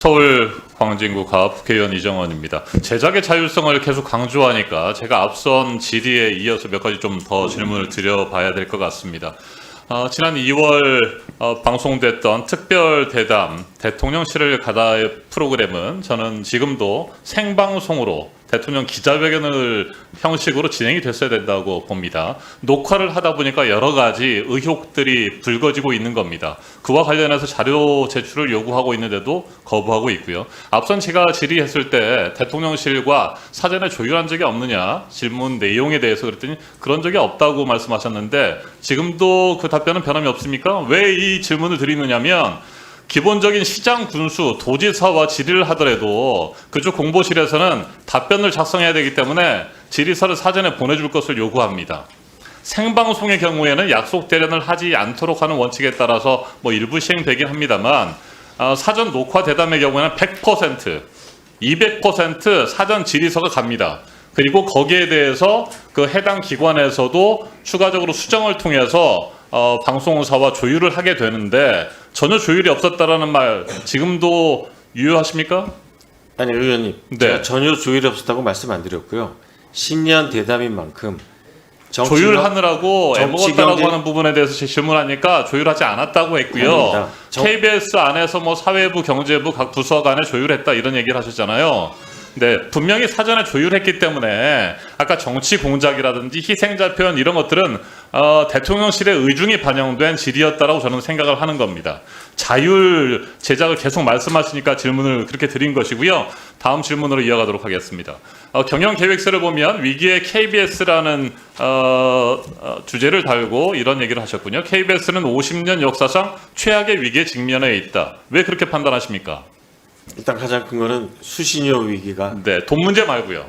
서울 광진구가 국회의원 이정원입니다. 제작의 자율성을 계속 강조하니까 제가 앞선 질의에 이어서 몇 가지 좀 더 질문을 드려봐야 될 것 같습니다. 지난 2월 방송됐던 특별 대담 대통령실을 가다의 프로그램은 저는 지금도 생방송으로 대통령 기자회견을 형식으로 진행이 됐어야 된다고 봅니다. 녹화를 하다 보니까 여러 가지 의혹들이 불거지고 있는 겁니다. 그와 관련해서 자료 제출을 요구하고 있는데도 거부하고 있고요. 앞선 제가 질의했을 때 대통령실과 사전에 조율한 적이 없느냐 질문 내용에 대해서 그랬더니 그런 적이 없다고 말씀하셨는데 지금도 그 답변은 변함이 없습니까? 왜 이 질문을 드리느냐면 기본적인 시장 군수, 도지사와 질의를 하더라도 그쪽 공보실에서는 답변을 작성해야 되기 때문에 질의서를 사전에 보내줄 것을 요구합니다. 생방송의 경우에는 약속 대련을 하지 않도록 하는 원칙에 따라서 일부 시행되긴 합니다만 사전 녹화 대담의 경우에는 100%, 200% 사전 질의서가 갑니다. 그리고 거기에 대해서 그 해당 기관에서도 추가적으로 수정을 통해서 방송사와 조율을 하게 되는데 전혀 조율이 없었다라는 말 지금도 유효하십니까? 아니 의원님, 네. 제가 전혀 조율이 없었다고 말씀 안 드렸고요. 신년 대담인 만큼 조율하느라고 애먹었다라고 경제- 하는 부분에 대해서 제 질문하니까 조율하지 않았다고 했고요. 아닙니다. KBS 안에서 사회부, 경제부 각 부서 간에 조율했다 이런 얘기를 하셨잖아요. 네, 분명히 사전에 조율했기 때문에 아까 정치 공작이라든지 희생자 표현 이런 것들은 대통령실의 의중이 반영된 질의였다라고 저는 생각을 하는 겁니다. 자율 제작을 계속 말씀하시니까 질문을 그렇게 드린 것이고요. 다음 질문으로 이어가도록 하겠습니다. 경영계획서를 보면 위기의 KBS라는 주제를 달고 이런 얘기를 하셨군요. KBS는 50년 역사상 최악의 위기에 직면해 있다. 왜 그렇게 판단하십니까? 일단 가장 큰 거는 수신료 위기가 네, 돈 문제 말고요.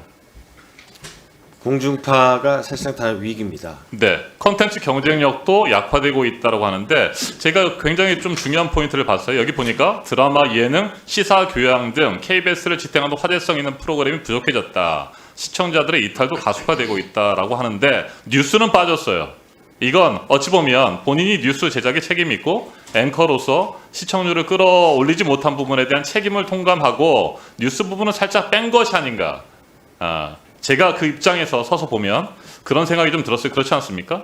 공중파가 사실상 다 위기입니다. 네, 컨텐츠 경쟁력도 약화되고 있다고 하는데 제가 굉장히 좀 중요한 포인트를 봤어요. 여기 보니까 드라마, 예능, 시사, 교양 등 KBS를 지탱하는 화제성 있는 프로그램이 부족해졌다. 시청자들의 이탈도 가속화되고 있다라고 하는데 뉴스는 빠졌어요. 이건 어찌 보면 본인이 뉴스 제작에 책임이 있고 앵커로서 시청률을 끌어올리지 못한 부분에 대한 책임을 통감하고 뉴스 부분은 살짝 뺀 것이 아닌가. 제가 그 입장에서 서서 보면 그런 생각이 좀 들었어요. 그렇지 않습니까?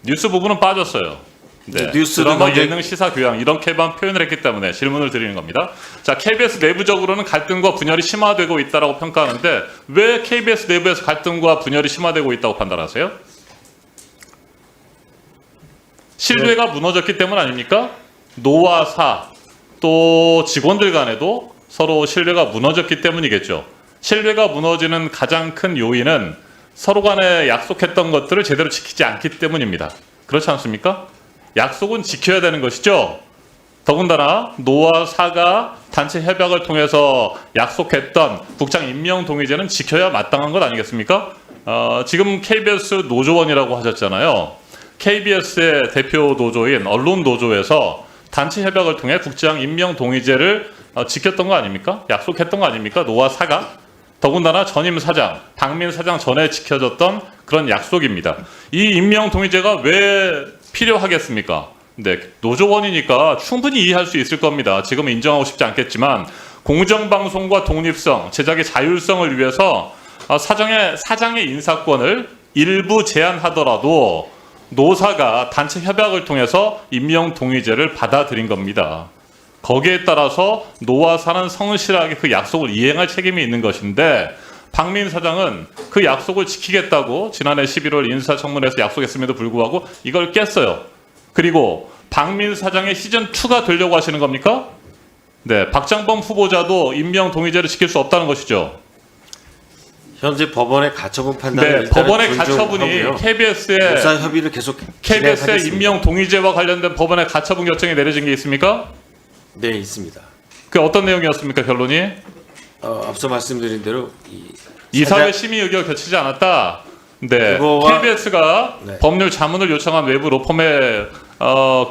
뉴스 부분은 빠졌어요. 네, 뉴스도 드라마, 먼저- 예능, 시사, 교양 이렇게만 표현을 했기 때문에 질문을 드리는 겁니다. 자, KBS 내부적으로는 갈등과 분열이 심화되고 있다고 평가하는데 왜 KBS 내부에서 갈등과 분열이 심화되고 있다고 판단하세요? 신뢰가 무너졌기 때문 아닙니까? 노와 사, 또 직원들 간에도 서로 신뢰가 무너졌기 때문이겠죠. 신뢰가 무너지는 가장 큰 요인은 서로 간에 약속했던 것들을 제대로 지키지 않기 때문입니다. 그렇지 않습니까? 약속은 지켜야 되는 것이죠. 더군다나 노와 사가 단체 협약을 통해서 약속했던 국장 임명 동의제는 지켜야 마땅한 것 아니겠습니까? 지금 KBS 노조원이라고 하셨잖아요. KBS의 대표 노조인 언론 노조에서 단체 협약을 통해 국장 임명 동의제를 지켰던 거 아닙니까? 약속했던 거 아닙니까? 노와 사가. 더군다나 전임 사장, 박민 사장 전에 지켜졌던 그런 약속입니다. 이 임명 동의제가 왜 필요하겠습니까? 네, 노조원이니까 충분히 이해할 수 있을 겁니다. 지금은 인정하고 싶지 않겠지만 공정방송과 독립성, 제작의 자율성을 위해서 사장의 인사권을 일부 제한하더라도 노사가 단체 협약을 통해서 임명 동의제를 받아들인 겁니다. 거기에 따라서 노와 사는 성실하게 그 약속을 이행할 책임이 있는 것인데 박민 사장은 그 약속을 지키겠다고 지난해 11월 인사청문회에서 약속했음에도 불구하고 이걸 깼어요. 그리고 박민 사장의 시즌2가 되려고 하시는 겁니까? 네, 박장범 후보자도 임명 동의제를 지킬 수 없다는 것이죠. 현재 법원의 가처분 판단을 네, 일단은 법원의 가처분이 존중하고요. KBS의 유사 협의를 계속 KBS의 진행하겠습니다. 임명 동의제와 관련된 법원의 가처분 결정이 내려진 게 있습니까? 네, 있습니다. 그 어떤 내용이었습니까, 결론이? 앞서 말씀드린 대로 이사회 심의 의결 거치지 않았다. 네, 그거와- KBS가 네. 법률 자문을 요청한 외부 로펌의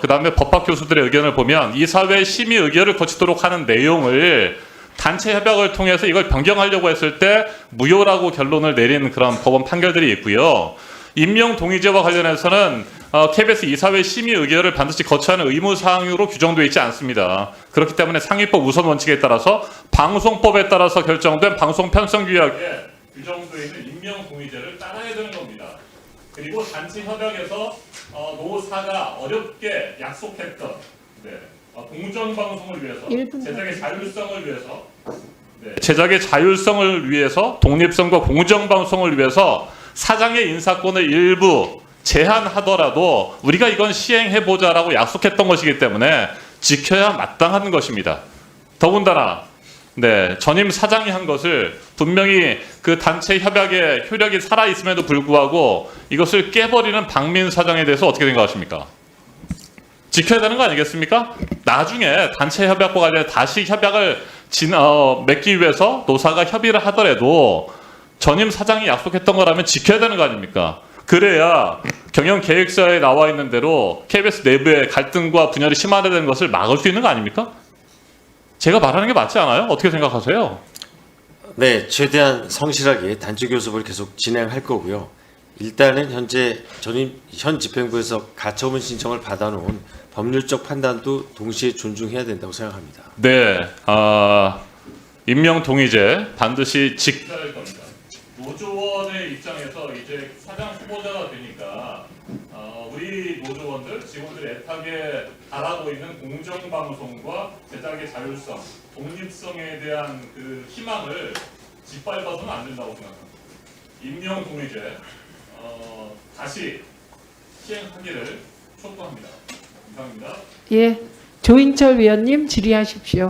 그다음에 법학 교수들의 의견을 보면 이사회 심의 의결을 거치도록 하는 내용을 단체 협약을 통해서 이걸 변경하려고 했을 때 무효라고 결론을 내린 그런 법원 판결들이 있고요. 임명 동의제와 관련해서는 KBS 이사회 심의 의결을 반드시 거쳐야 하는 의무 사항으로 규정되어 있지 않습니다. 그렇기 때문에 상위법 우선 원칙에 따라서 방송법에 따라서 결정된 방송 편성 규약에 규정되어 있는 임명 동의제를 따라야 되는 겁니다. 그리고 단체 협약에서 노사가 어렵게 약속했던 공정 방송을 위해서 제작의 자율성을 위해서 제작의 자율성을 위해서 독립성과 공정 방송을 위해서 사장의 인사권을 일부 제한하더라도 우리가 이건 시행해보자라고 약속했던 것이기 때문에 지켜야 마땅한 것입니다. 더군다나 전임 사장이 한 것을 분명히 그 단체 협약의 효력이 살아있음에도 불구하고 이것을 깨버리는 박민 사장에 대해서 어떻게 생각하십니까? 지켜야 되는 거 아니겠습니까? 나중에 단체 협약과 관련해 다시 협약을 맺기 위해서 노사가 협의를 하더라도 전임 사장이 약속했던 거라면 지켜야 되는 거 아닙니까? 그래야 경영 계획서에 나와 있는 대로 KBS 내부의 갈등과 분열이 심화되는 것을 막을 수 있는 거 아닙니까? 제가 말하는 게 맞지 않아요? 어떻게 생각하세요? 네, 최대한 성실하게 단체 교섭을 계속 진행할 거고요. 일단은 현재 현 집행부에서 가처분 신청을 받아놓은 법률적 판단도 동시에 존중해야 된다고 생각합니다. 네, 임명 동의제 반드시 지켜야 할 겁니다. 노조원의 입장에서 이제 사장 후보자가 되니까 우리 노조원들, 직원들이 애타게 바라고 있는 공정방송과 제작의 자율성, 독립성에 대한 그 희망을 짓밟아서는 안 된다고 생각합니다. 임명 동의제 다시 시행하기를 촉구합니다. 이상입니다. 예, 조인철 위원님 질의하십시오.